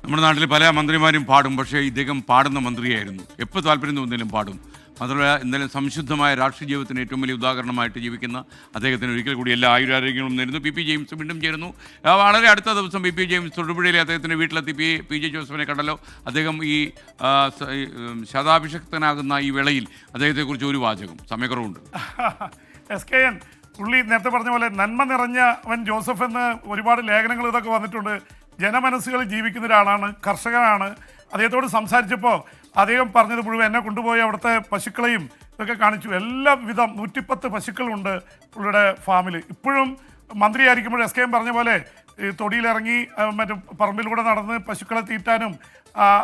നമ്മുടെ നാട്ടിൽ പല മന്ത്രിമാരും പാടും, പക്ഷേ ഇദ്ദേഹം പാടുന്ന മന്ത്രിയായിരുന്നു. എപ്പോൾ താല്പര്യം തോന്നിയാലും പാടും. മാത്രമല്ല, എന്തായാലും സംശുദ്ധമായ രാഷ്ട്രീയ ജീവിതത്തിന് ഏറ്റവും വലിയ ഉദാഹരണമായിട്ട് ജീവിക്കുന്ന അദ്ദേഹത്തിന് ഒരിക്കൽ കൂടി എല്ലാ ആയുരാരോഗ്യങ്ങളും നേരുന്നു. പി ജെയിംസ് വീണ്ടും ചേരുന്നു. വളരെ അടുത്ത ദിവസം പി ജെയിംസ് തൊടുപുഴയിലെ അദ്ദേഹത്തിൻ്റെ വീട്ടിലെത്തി പി ജെ ജോസഫിനെ കണ്ടല്ലോ. അദ്ദേഹം ഈ ശതാഭിഷക്തനാകുന്ന ഈ വേളയിൽ അദ്ദേഹത്തെക്കുറിച്ച് ഒരു വാചകം, സമയക്കുറവുണ്ട്. SKN പുള്ളി നേരത്തെ പറഞ്ഞ പോലെ നന്മ നിറഞ്ഞവൻ ജോസഫ് എന്ന് ഒരുപാട് ലേഖനങ്ങൾ ഇതൊക്കെ വന്നിട്ടുണ്ട്. ജനമനസ്സുകളിൽ ജീവിക്കുന്ന ഒരാളാണ്, കർഷകനാണ്. അദ്ദേഹത്തോട് സംസാരിച്ചപ്പോൾ അദ്ദേഹം പറഞ്ഞത് മുഴുവൻ എന്നെ കൊണ്ടുപോയി അവിടുത്തെ പശുക്കളെയും ഇതൊക്കെ കാണിച്ചു. എല്ലാ വിധം 110 പശുക്കളുണ്ട് പുള്ളിയുടെ ഫാമിൽ. ഇപ്പോഴും മന്ത്രിയായിരിക്കുമ്പോൾ SKN പറഞ്ഞ പോലെ ഈ തൊടിയിലിറങ്ങി മറ്റു പറമ്പിലൂടെ നടന്ന് പശുക്കളെ തീറ്റാനും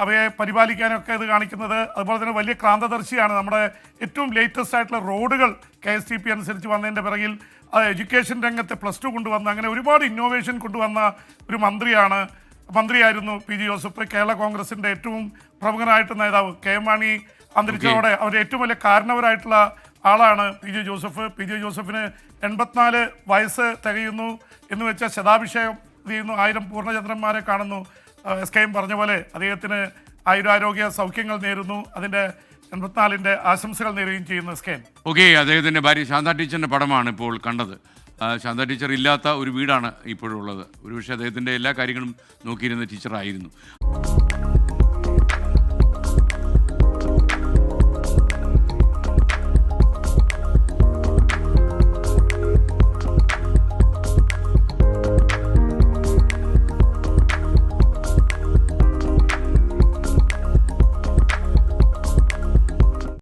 അവയെ പരിപാലിക്കാനും ഒക്കെ ഇത് കാണിക്കുന്നത്. അതുപോലെ തന്നെ വലിയ ക്രാന്തദർശിയാണ്. നമ്മുടെ ഏറ്റവും ലേറ്റസ്റ്റ് ആയിട്ടുള്ള റോഡുകൾ KSTP അനുസരിച്ച് വന്നതിൻ്റെ പിറകിൽ എഡ്യൂക്കേഷൻ രംഗത്തെ +2 കൊണ്ടുവന്ന അങ്ങനെ ഒരുപാട് ഇന്നോവേഷൻ കൊണ്ടുവന്ന ഒരു മന്ത്രിയായിരുന്നു പി ജെ ജോസഫ്. കേരള കോൺഗ്രസിൻ്റെ ഏറ്റവും പ്രമുഖനായിട്ട് നേതാവ് KM മാണി അന്തരിച്ചതോടെ അവരുടെ ഏറ്റവും വലിയ കാരണവരായിട്ടുള്ള ആളാണ് P J Joseph. P J ജോസഫിന് 84 വയസ്സ് തികയുന്നു എന്ന് വെച്ചാൽ ശതാഭിഷേകം ചെയ്യുന്നു, 1000 പൂർണ്ണചന്ദ്രന്മാരെ കാണുന്നു. SKN പറഞ്ഞ പോലെ അദ്ദേഹത്തിന് ആയുരാരോഗ്യ സൗഖ്യങ്ങൾ നേരുന്നു, അതിൻ്റെ 84ൻ്റെ ആശംസകൾ നേരുകയും ചെയ്യുന്നു SKN. ഓക്കെ, അദ്ദേഹത്തിൻ്റെ ഭാര്യ ശാന്ത ടീച്ചറിൻ്റെ പടമാണ് ഇപ്പോൾ കണ്ടത്. ശാന്ത ടീച്ചർ ഇല്ലാത്ത ഒരു വീടാണ് ഇപ്പോഴുള്ളത്. ഒരുപക്ഷെ അദ്ദേഹത്തിൻ്റെ എല്ലാ കാര്യങ്ങളും നോക്കിയിരുന്ന ടീച്ചറായിരുന്നു.